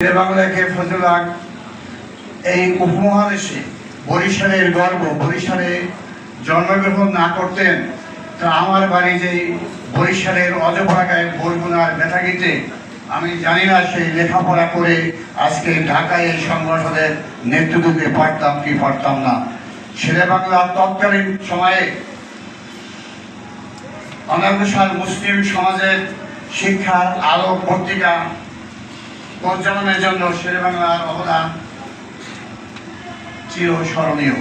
বাংলাকে ফজলাক এই উপমহাদেশে বরিশালের গর্ব, বরিশালে জন্মগ্রহণ না করতেন তা আমার বাড়ি যে বরিশালের অজপাড়ায় বরগুনার বেতাগিতে আমি জানি না সেই লেখাপড়া করে আজকে ঢাকায় এই সংগঠনের নেতৃত্ব দিতে পারতাম কি পারতাম না। শেরে বাংলা তৎকালীন সময়ে অনগ্রসর মুসলিম সমাজের শিক্ষার আলো পত্রিকা পরিচালনার জন্য শেরে বাংলার অবদান চিরস্মরণীয়।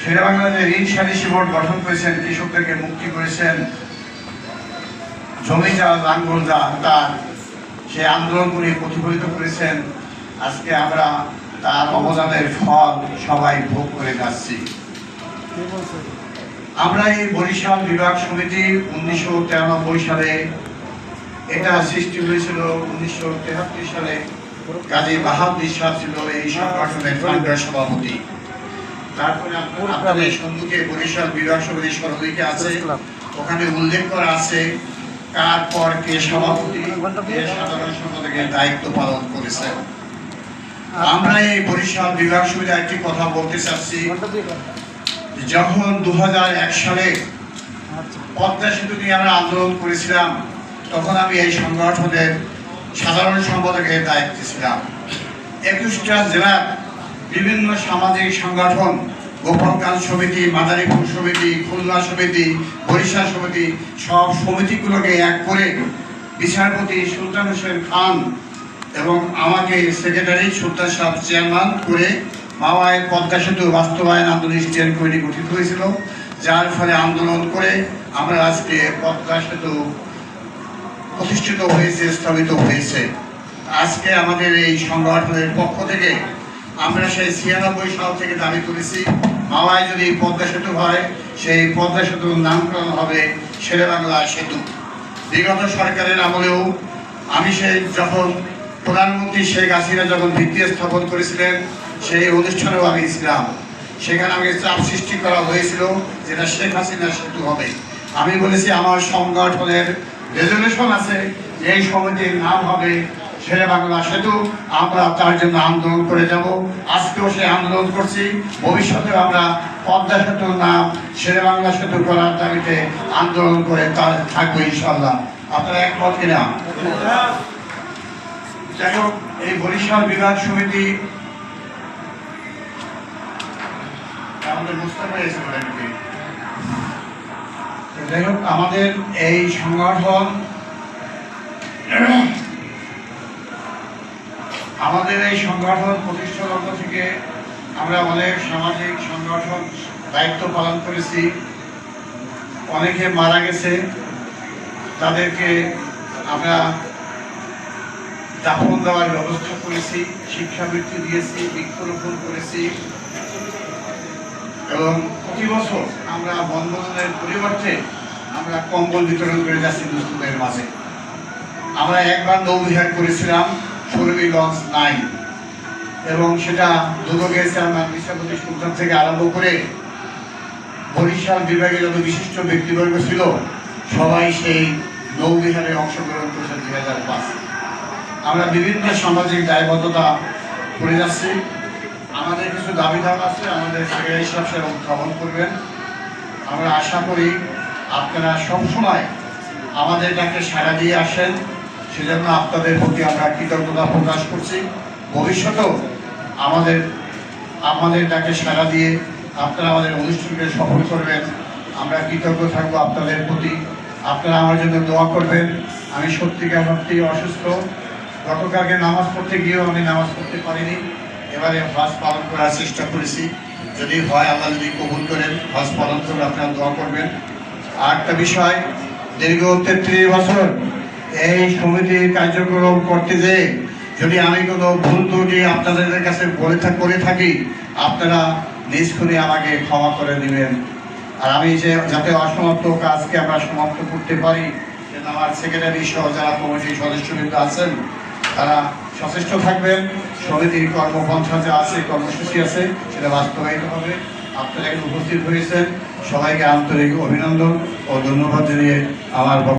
শেরে বাংলা যে ঋণ সালিসি বোর্ড গঠন করেছেন, কৃষকদেরকে মুক্তি করেছেন, জমি যা লাঙ্গল যা তার সেই আন্দোলনগুলি প্রতিফলিত করেছেন, আজকে আমরা তার অবদানের ফল সবাই ভোগ করে যাচ্ছি। আমরা এই বরিশাল বিভাগ সমিতি 1993 সালে এটা সৃষ্টি হয়েছিল। 1973 সালে কাজী বাহাদুর শাহ ছিল এই সংগঠনের সভাপতি। তারপরে আপনাদের সম্মুখে বরিশাল বিভাগ সমিতির সভাপতি আছে, ওখানে উল্লেখ করা আছে কার পর কে সভাপতি, কে সাধারণ সম্পাদকের দায়িত্ব পালন করেছেন। আমরা এই বরিশাল বিভাগ সমিতির একটি কথা বলতে চাচ্ছি, যখন 2001 সালে পদ্মা সেতু নিয়ে আমরা আন্দোলন করেছিলাম, তখন আমি এই সংগঠনের সাধারণ সম্পাদকের দায়িত্বে ছিলাম। 21টা জেলার বিভিন্ন সামাজিক সংগঠন, গোপালগঞ্জ সমিতি, মাদারীপুর সমিতি, খুলনা সমিতি, বরিশাল সমিতি, সব সমিতিগুলোকে এক করে বিচারপতি সুলতান হোসেন খান এবং আমাকে সেক্রেটারি সুলতান সাহেব চেয়ারম্যান করে মাওয়ায় পদ্মা সেতু বাস্তবায়ন আন্দোলন স্টিয়ারিং কমিটি গঠিত হয়েছিল, যার ফলে আন্দোলন করে আমরা আজকে পদ্মা সেতু প্রতিষ্ঠিত হয়েছে, স্থগিত হয়েছে। আজকে আমাদের এই সংগঠনের পক্ষ থেকে আমরা সেই 96 সাল থেকে দাবি করেছি, মাওয়ায় যদি পদ্মা সেতু হয়, সেই পদ্মা সেতুর নামকরণ হবে শেরে বাংলা সেতু। বিগত সরকারের আমলেও আমি সেই যখন প্রধানমন্ত্রী শেখ হাসিনা যখন ভিত্তি স্থাপন করেছিলেন, সেই অনুষ্ঠানেও আমি ছিলাম। সেখানে আমাকে চাপ সৃষ্টি করা হয়েছিল যেটা শেখ হাসিনা সেতু হবে। আমি বলেছি আমার সংগঠনের রেজলিউশন আছে, এই সমিতির নাম হবে শেরে বাংলা সেতু। আমরা তার জন্য আন্দোলন করে যাব। আজকেও সেই আন্দোলন করছি, ভবিষ্যতেও আমরা পদ্মা সেতুর নাম শেরে বাংলা সেতু করার দাবিতে আন্দোলন করে তার থাকবো ইনশাল্লাহ। আপনারা একমত কিনা? যাই হোক, এই বরিশাল বিভাগ সমিতি আমাদের মুস্তাফা এসে নাকি, যাই হোক আমাদের এই সংগঠন প্রতিষ্ঠা লগ্ন থেকে আমরা অনেক সামাজিক সংগঠন দায়িত্ব পালন করেছি। অনেকে মারা গেছে, তাদেরকে আমরা দাফন দেওয়ার ব্যবস্থা করেছি, শিক্ষাবৃত্তি দিয়েছি, বৃক্ষরোপণ করেছি এবং প্রতি বছর আমরা বনভোজনের পরিবর্তে আমরা কম্বল বিতরণ করে যাচ্ছি দুস্থদের মাঝে। আমরা একবার নৌবিহার করেছিলাম সুরভীগঞ্জ 9 এবং সেটা দুদকের চেয়ারম্যান বিচারপতি সুলতান থেকে আরম্ভ করে বরিশাল বিভাগে যত বিশিষ্ট ব্যক্তিবর্গ ছিল সবাই সেই নৌবিহারে অংশগ্রহণ করেছে 2005। আমরা বিভিন্ন সামাজিক দায়বদ্ধতা করে যাচ্ছি। আমাদের কিছু দাবি দাবা আছে, আমাদের সেক্রেটারি সাহেব উত্থাপন করবেন। আমরা আশা করি আপনারা সবসময় আমাদের ডাকে সাড়া দিয়ে আসেন, সেজন্য আপনাদের প্রতি আমরা কৃতজ্ঞতা প্রকাশ করছি। ভবিষ্যতেও আমাদের ডাকে সাড়া দিয়ে আপনারা আমাদের অনুষ্ঠানকে সফল করবেন, আমরা কৃতজ্ঞ থাকবো আপনাদের প্রতি। আপনারা আমার জন্য দোয়া করবেন। আমি সত্যিকার সত্যি অসুস্থ, গতকালকে নামাজ পড়তে গিয়েও আমি নামাজ পড়তে পারিনি। এবারে হজ পালন করার চেষ্টা করেছি, যদি হয় আল্লাহ যদি কবুল করেন হজ পালন করে আপনারা দোয়া করবেন। আর একটা বিষয়, দীর্ঘ 33 বছর এই সমিতির কার্যক্রম করতে যেয়ে যদি আমি কোনো ভুল ত্রুটি আপনাদের কাছে করে থাকি, আপনারা নিজ করে আমাকে ক্ষমা করে দিবেন। আর আমি যাতে অসমাপ্ত কাজকে আমরা সমাপ্ত করতে পারি, সেটা আমার সেক্রেটারি সহ যারা কমিটির সদস্যবৃন্দ আছেন তারা সচেষ্ট থাকবেন। সমিতির কর্মপন্থা যা আছে, কর্মসূচি আছে, সেটা বাস্তবায়িত হবে। আপনারা এখানে উপস্থিত হয়েছেন, সবাইকে আন্তরিক অভিনন্দন ও ধন্যবাদ জানিয়ে আমার